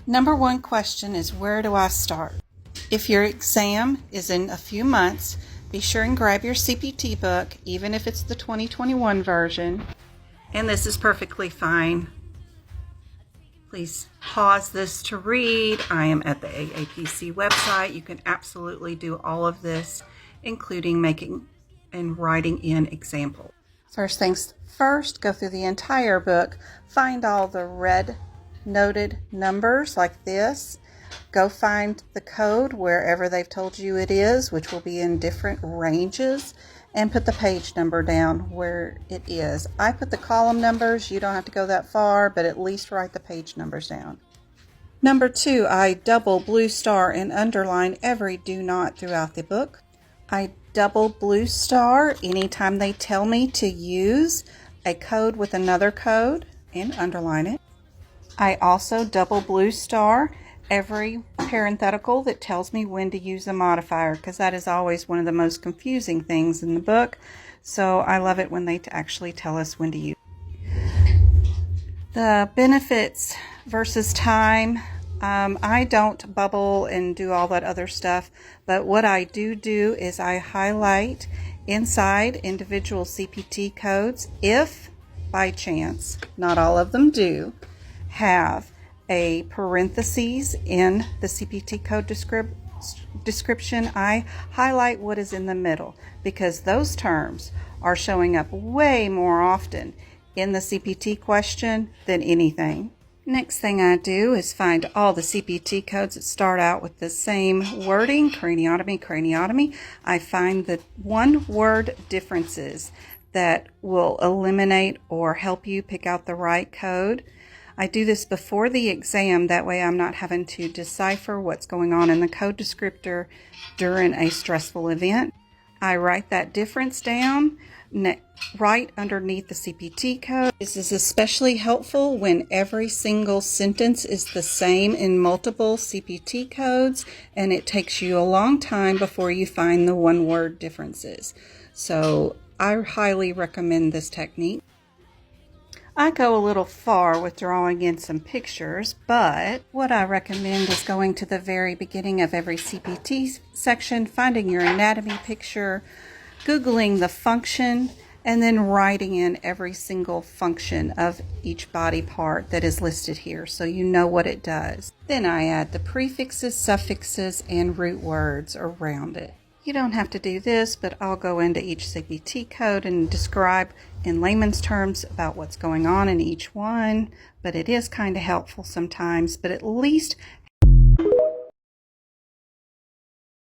Number one question is, where do I start? If your exam is in a few months, be sure and grab your CPT book, even if it's the 2021 version. And this is perfectly fine. Please pause this to read. I am at the AAPC website. You can absolutely do all of this, including making and writing in examples. First things first, go through the entire book, find all the red noted numbers like this. Go find the code wherever they've told you it is, which will be in different ranges, and put the page number down where it is. I put the column numbers. You don't have to go that far, but at least write the page numbers down. Number two, I double blue star and underline every do not throughout the book. I double blue star anytime they tell me to use a code with another code and underline it. I also double blue star every parenthetical that tells me when to use a modifier, because that is always one of the most confusing things in the book. So I love it when they actually tell us when to use. The benefits versus time. I don't bubble and do all that other stuff, but what I do is I highlight inside individual CPT codes if by chance, not all of them do, have a parentheses in the CPT code description. I highlight what is in the middle because those terms are showing up way more often in the CPT question than anything. Next thing I do is find all the CPT codes that start out with the same wording, craniotomy. I find the one word differences that will eliminate or help you pick out the right code. I do this before the exam, that way I'm not having to decipher what's going on in the code descriptor during a stressful event. I write that difference down right underneath the CPT code. This is especially helpful when every single sentence is the same in multiple CPT codes and it takes you a long time before you find the one-word differences. So I highly recommend this technique. I go a little far with drawing in some pictures, but what I recommend is going to the very beginning of every CPT section, finding your anatomy picture, Googling the function, and then writing in every single function of each body part that is listed here so you know what it does. Then I add the prefixes, suffixes, and root words around it. You don't have to do this, but I'll go into each CPT code and describe in layman's terms about what's going on in each one, but it is kind of helpful sometimes, but at least